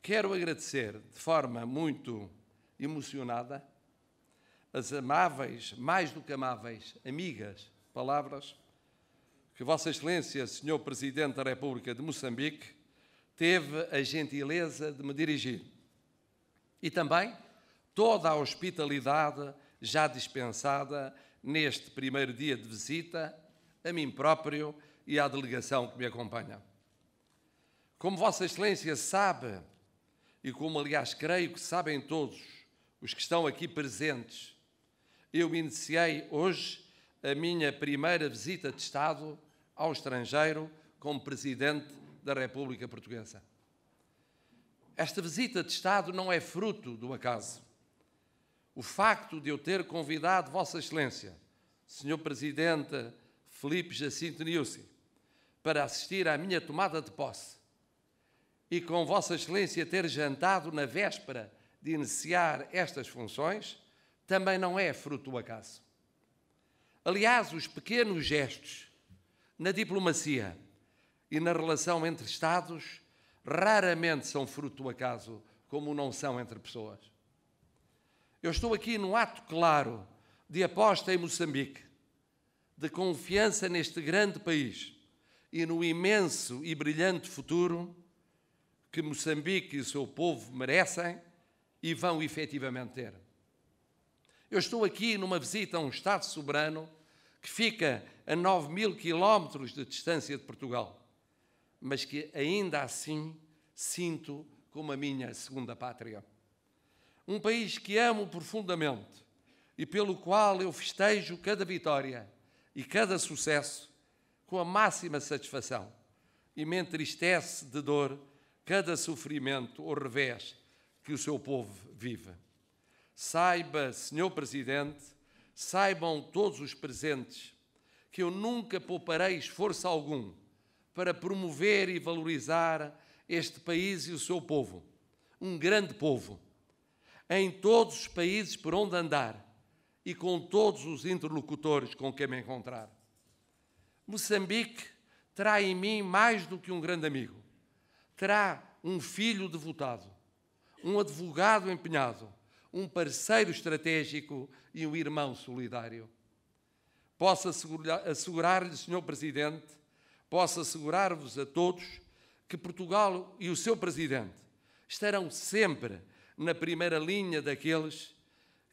Quero agradecer de forma muito emocionada as amáveis, mais do que amáveis, amigas palavras que Vossa Excelência, Senhor Presidente da República de Moçambique, teve a gentileza de me dirigir. E também toda a hospitalidade já dispensada neste primeiro dia de visita a mim próprio e à delegação que me acompanha. Como Vossa Excelência sabe, e como aliás creio que sabem todos os que estão aqui presentes, eu iniciei hoje a minha primeira visita de Estado ao estrangeiro como Presidente da República Portuguesa. Esta visita de Estado não é fruto do acaso. O facto de eu ter convidado Vossa Excelência, Sr. Presidente Filipe Jacinto Nyusi, para assistir à minha tomada de posse e com Vossa Excelência ter jantado na véspera de iniciar estas funções, também não é fruto do acaso. Aliás, os pequenos gestos na diplomacia e na relação entre Estados raramente são fruto do acaso, como não são entre pessoas. Eu estou aqui num ato claro de aposta em Moçambique, de confiança neste grande país e no imenso e brilhante futuro que Moçambique e o seu povo merecem e vão efetivamente ter. Eu estou aqui numa visita a um Estado soberano que fica a 9.000 quilómetros de distância de Portugal, mas que ainda assim sinto como a minha segunda pátria. Um país que amo profundamente e pelo qual eu festejo cada vitória e cada sucesso com a máxima satisfação e me entristece de dor cada sofrimento ou revés que o seu povo vive. Saiba, Senhor Presidente, saibam todos os presentes que eu nunca pouparei esforço algum para promover e valorizar este país e o seu povo, um grande povo, em todos os países por onde andar e com todos os interlocutores com quem me encontrar. Moçambique terá em mim mais do que um grande amigo. Terá um filho devotado, um advogado empenhado, um parceiro estratégico e um irmão solidário. Posso assegurar-lhe, Sr. Presidente, posso assegurar-vos a todos que Portugal e o seu Presidente estarão sempre na primeira linha daqueles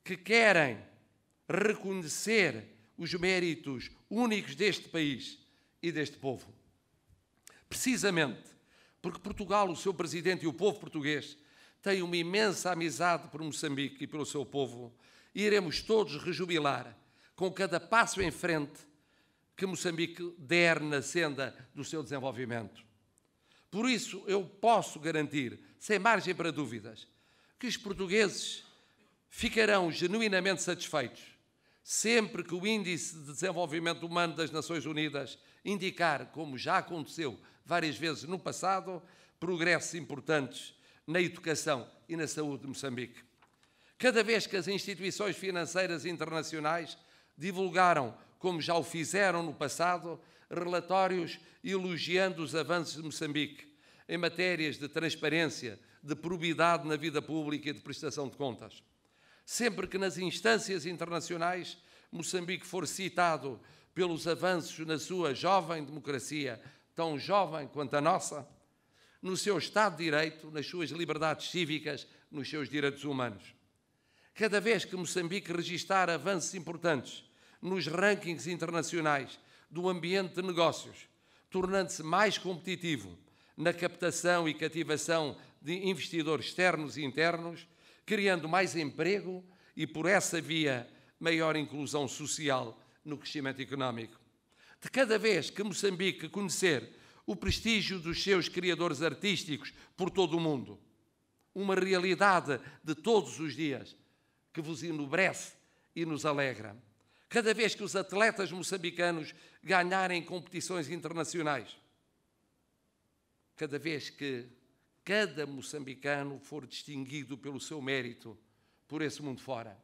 que querem reconhecer os méritos únicos deste país e deste povo. Precisamente porque Portugal, o seu Presidente e o povo português têm uma imensa amizade por Moçambique e pelo seu povo, e iremos todos rejubilar com cada passo em frente que Moçambique der na senda do seu desenvolvimento. Por isso, eu posso garantir, sem margem para dúvidas, que os portugueses ficarão genuinamente satisfeitos sempre que o Índice de Desenvolvimento Humano das Nações Unidas indicar, como já aconteceu várias vezes no passado, progressos importantes na educação e na saúde de Moçambique. Cada vez que as instituições financeiras internacionais divulgaram, como já o fizeram no passado, relatórios elogiando os avanços de Moçambique em matérias de transparência, de probidade na vida pública e de prestação de contas. Sempre que nas instâncias internacionais Moçambique for citado pelos avanços na sua jovem democracia, tão jovem quanto a nossa, no seu Estado de Direito, nas suas liberdades cívicas, nos seus direitos humanos. Cada vez que Moçambique registrar avanços importantes nos rankings internacionais do ambiente de negócios, tornando-se mais competitivo na captação e cativação de investidores externos e internos, criando mais emprego e, por essa via, maior inclusão social no crescimento económico. De cada vez que Moçambique conhecer o prestígio dos seus criadores artísticos por todo o mundo, uma realidade de todos os dias que vos enobrece e nos alegra. Cada vez que os atletas moçambicanos ganharem competições internacionais, cada vez que cada moçambicano for distinguido pelo seu mérito por esse mundo fora.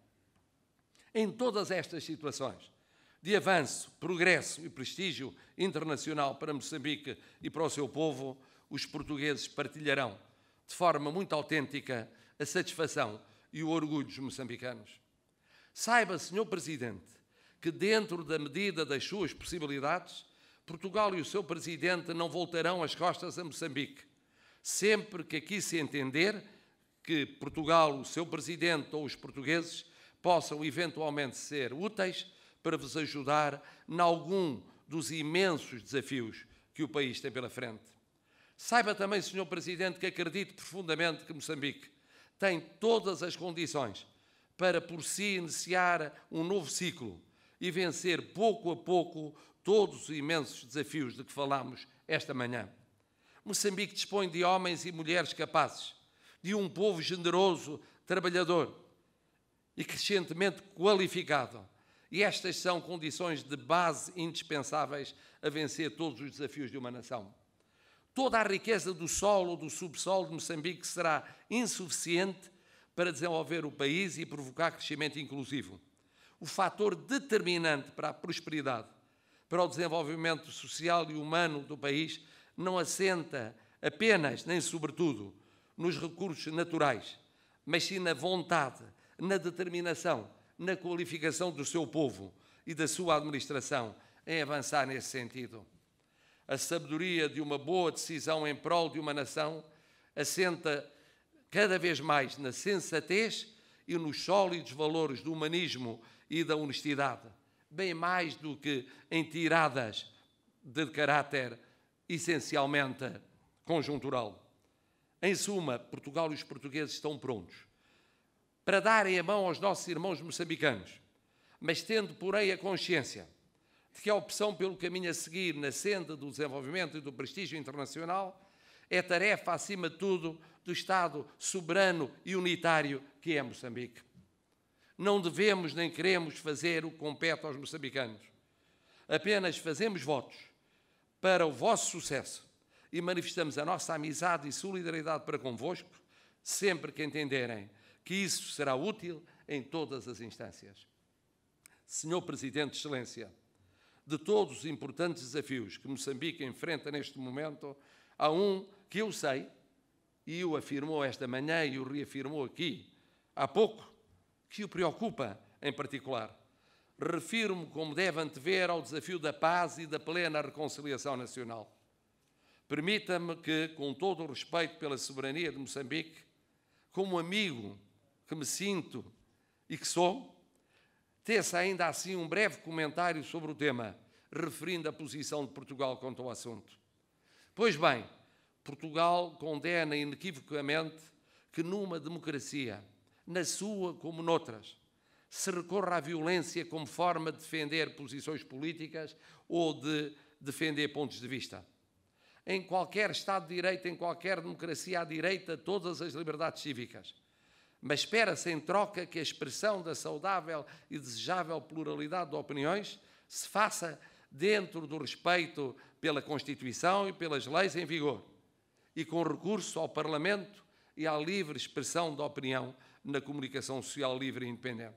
Em todas estas situações de avanço, progresso e prestígio internacional para Moçambique e para o seu povo, os portugueses partilharão de forma muito autêntica, a satisfação e o orgulho dos moçambicanos. Saiba, Sr. Presidente, que dentro da medida das suas possibilidades, Portugal e o seu Presidente não voltarão as costas a Moçambique, sempre que aqui se entender que Portugal, o seu Presidente ou os portugueses possam eventualmente ser úteis para vos ajudar em algum dos imensos desafios que o país tem pela frente. Saiba também, Sr. Presidente, que acredito profundamente que Moçambique tem todas as condições para por si iniciar um novo ciclo e vencer pouco a pouco todos os imensos desafios de que falámos esta manhã. Moçambique dispõe de homens e mulheres capazes, de um povo generoso, trabalhador e crescentemente qualificado. E estas são condições de base indispensáveis a vencer todos os desafios de uma nação. Toda a riqueza do solo ou do subsolo de Moçambique será insuficiente para desenvolver o país e provocar crescimento inclusivo. O fator determinante para a prosperidade, para o desenvolvimento social e humano do país, não assenta apenas, nem sobretudo, nos recursos naturais, mas sim na vontade, na determinação, na qualificação do seu povo e da sua administração em avançar nesse sentido. A sabedoria de uma boa decisão em prol de uma nação assenta cada vez mais na sensatez e nos sólidos valores do humanismo e da honestidade, bem mais do que em tiradas de caráter essencialmente conjuntural. Em suma, Portugal e os portugueses estão prontos para darem a mão aos nossos irmãos moçambicanos, mas tendo, porém, a consciência de que a opção pelo caminho a seguir na senda do desenvolvimento e do prestígio internacional é tarefa, acima de tudo, do Estado soberano e unitário que é Moçambique. Não devemos nem queremos fazer o que compete aos moçambicanos. Apenas fazemos votos para o vosso sucesso e manifestamos a nossa amizade e solidariedade para convosco, sempre que entenderem que isso será útil em todas as instâncias. Senhor Presidente de Excelência, de todos os importantes desafios que Moçambique enfrenta neste momento, há um que eu sei, e o afirmou esta manhã e o reafirmou aqui há pouco, que o preocupa em particular. Refiro-me, como deve antever, ao desafio da paz e da plena reconciliação nacional. Permita-me que, com todo o respeito pela soberania de Moçambique, como amigo que me sinto e que sou, teça ainda assim um breve comentário sobre o tema, referindo a posição de Portugal quanto ao assunto. Pois bem, Portugal condena inequivocamente que numa democracia, na sua como noutras, se recorra à violência como forma de defender posições políticas ou de defender pontos de vista. Em qualquer Estado de Direito, em qualquer democracia, há direito a todas as liberdades cívicas. Mas espera-se em troca que a expressão da saudável e desejável pluralidade de opiniões se faça dentro do respeito pela Constituição e pelas leis em vigor e com recurso ao Parlamento e à livre expressão da opinião na comunicação social livre e independente.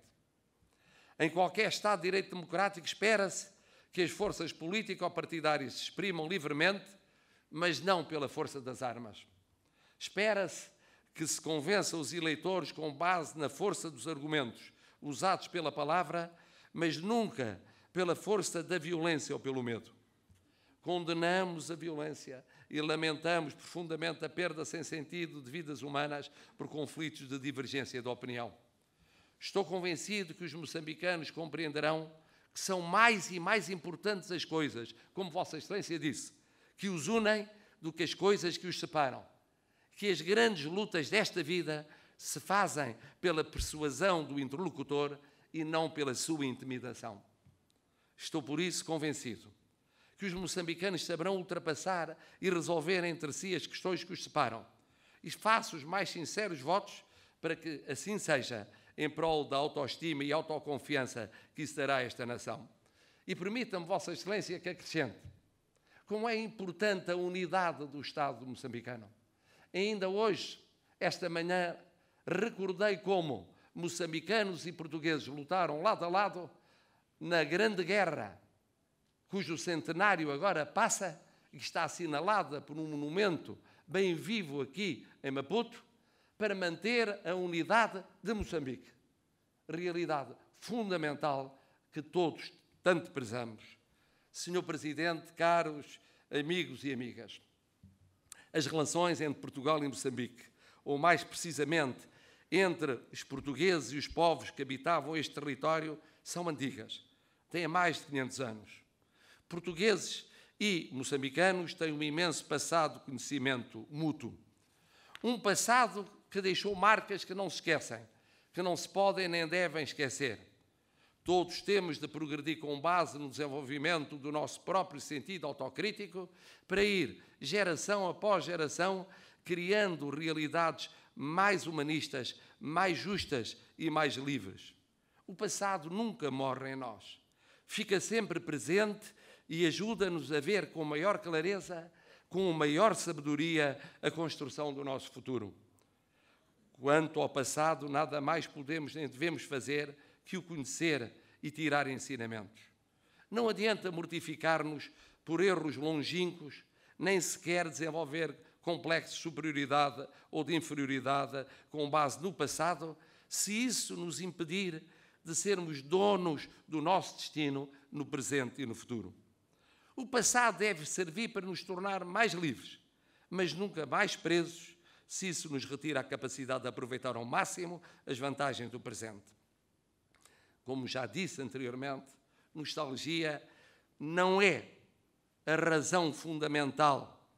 Em qualquer Estado de Direito democrático espera-se que as forças político-partidárias se exprimam livremente, mas não pela força das armas. Espera-se que se convença os eleitores com base na força dos argumentos usados pela palavra, mas nunca pela força da violência ou pelo medo. Condenamos a violência e lamentamos profundamente a perda sem sentido de vidas humanas por conflitos de divergência de opinião. Estou convencido que os moçambicanos compreenderão que são mais e mais importantes as coisas, como Vossa Excelência disse, que os unem do que as coisas que os separam. Que as grandes lutas desta vida se fazem pela persuasão do interlocutor e não pela sua intimidação. Estou por isso convencido que os moçambicanos saberão ultrapassar e resolver entre si as questões que os separam. E faço os mais sinceros votos para que assim seja, em prol da autoestima e autoconfiança que isso dará a esta nação. E permita-me, Vossa Excelência, que acrescente como é importante a unidade do Estado moçambicano. Ainda hoje, esta manhã, recordei como moçambicanos e portugueses lutaram lado a lado na Grande Guerra, cujo centenário agora passa e está assinalada por um monumento bem vivo aqui em Maputo, para manter a unidade de Moçambique. Realidade fundamental que todos tanto prezamos. Senhor Presidente, caros amigos e amigas, as relações entre Portugal e Moçambique, ou mais precisamente entre os portugueses e os povos que habitavam este território, são antigas, têm mais de 500 anos. Portugueses e moçambicanos têm um imenso passado de conhecimento mútuo. Um passado que deixou marcas que não se esquecem, que não se podem nem devem esquecer. Todos temos de progredir com base no desenvolvimento do nosso próprio sentido autocrítico para ir, geração após geração, criando realidades mais humanistas, mais justas e mais livres. O passado nunca morre em nós. Fica sempre presente e ajuda-nos a ver com maior clareza, com maior sabedoria, a construção do nosso futuro. Quanto ao passado, nada mais podemos nem devemos fazer que o conhecer e tirar ensinamentos. Não adianta mortificar-nos por erros longínquos, nem sequer desenvolver complexos de superioridade ou de inferioridade com base no passado, se isso nos impedir de sermos donos do nosso destino no presente e no futuro. O passado deve servir para nos tornar mais livres, mas nunca mais presos, se isso nos retira a capacidade de aproveitar ao máximo as vantagens do presente. Como já disse anteriormente, nostalgia não é a razão fundamental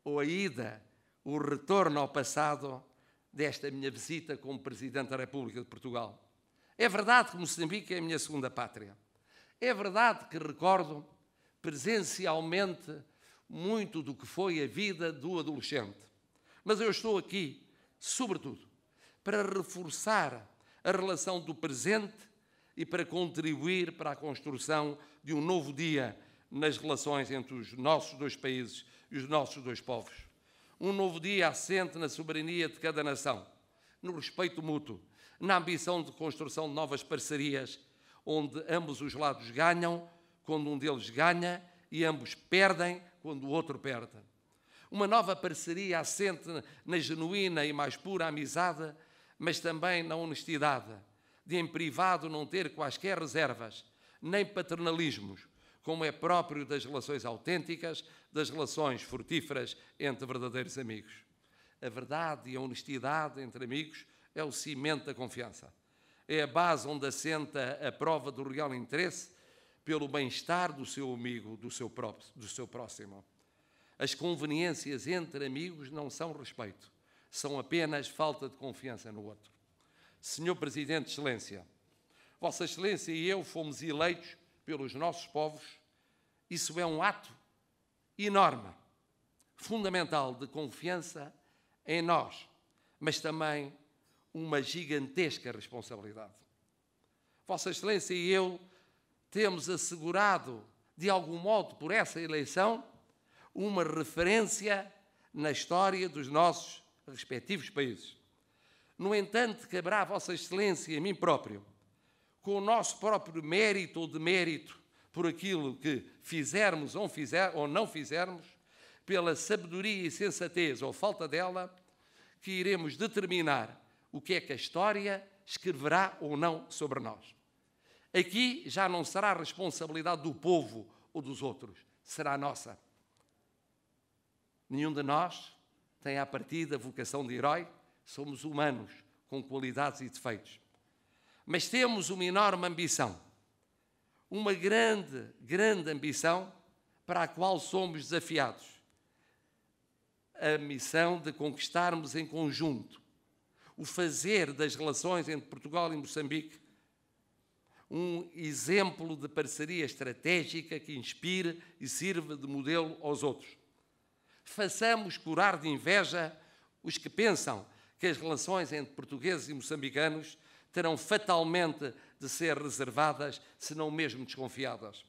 ou a ida, o retorno ao passado desta minha visita como Presidente da República de Portugal. É verdade que Moçambique é a minha segunda pátria. É verdade que recordo presencialmente muito do que foi a vida do adolescente. Mas eu estou aqui, sobretudo, para reforçar a relação do presente e para contribuir para a construção de um novo dia nas relações entre os nossos dois países e os nossos dois povos. Um novo dia assente na soberania de cada nação, no respeito mútuo, na ambição de construção de novas parcerias, onde ambos os lados ganham quando um deles ganha e ambos perdem quando o outro perde. Uma nova parceria assente na genuína e mais pura amizade, mas também na honestidade, de em privado não ter quaisquer reservas, nem paternalismos, como é próprio das relações autênticas, das relações frutíferas entre verdadeiros amigos. A verdade e a honestidade entre amigos é o cimento da confiança. É a base onde assenta a prova do real interesse pelo bem-estar do seu amigo, do seu próximo. As conveniências entre amigos não são respeito, são apenas falta de confiança no outro. Senhor Presidente de Excelência, Vossa Excelência e eu fomos eleitos pelos nossos povos. Isso é um ato enorme, fundamental de confiança em nós, mas também uma gigantesca responsabilidade. Vossa Excelência e eu temos assegurado, de algum modo, por essa eleição, uma referência na história dos nossos respectivos países. No entanto, caberá a Vossa Excelência e a mim próprio, com o nosso próprio mérito ou demérito por aquilo que fizermos ou não fizermos, pela sabedoria e sensatez ou falta dela, que iremos determinar o que é que a história escreverá ou não sobre nós. Aqui já não será a responsabilidade do povo ou dos outros, será nossa. Nenhum de nós tem à partida vocação de herói, somos humanos com qualidades e defeitos. Mas temos uma enorme ambição, uma grande ambição para a qual somos desafiados. A missão de conquistarmos em conjunto o fazer das relações entre Portugal e Moçambique um exemplo de parceria estratégica que inspire e sirva de modelo aos outros. Façamos curar de inveja os que pensam que as relações entre portugueses e moçambicanos terão fatalmente de ser reservadas, se não mesmo desconfiadas.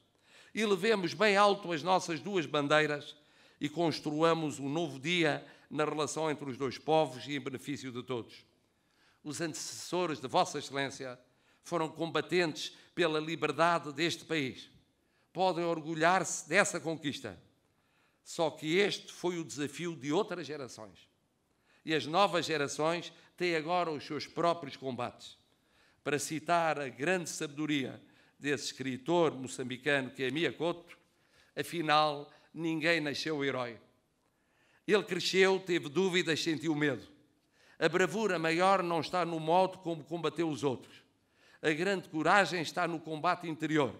E levemos bem alto as nossas duas bandeiras e construamos um novo dia na relação entre os dois povos e em benefício de todos. Os antecessores de Vossa Excelência foram combatentes pela liberdade deste país. Podem orgulhar-se dessa conquista. Só que este foi o desafio de outras gerações. E as novas gerações têm agora os seus próprios combates. Para citar a grande sabedoria desse escritor moçambicano que é Mia Couto, afinal, ninguém nasceu herói. Ele cresceu, teve dúvidas, sentiu medo. A bravura maior não está no modo como combateu os outros. A grande coragem está no combate interior.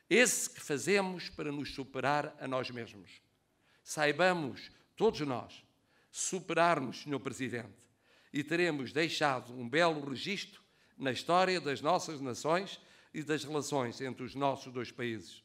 Esse que fazemos para nos superar a nós mesmos. Saibamos, todos nós, superar-nos, Sr. Presidente, e teremos deixado um belo registro na história das nossas nações e das relações entre os nossos dois países.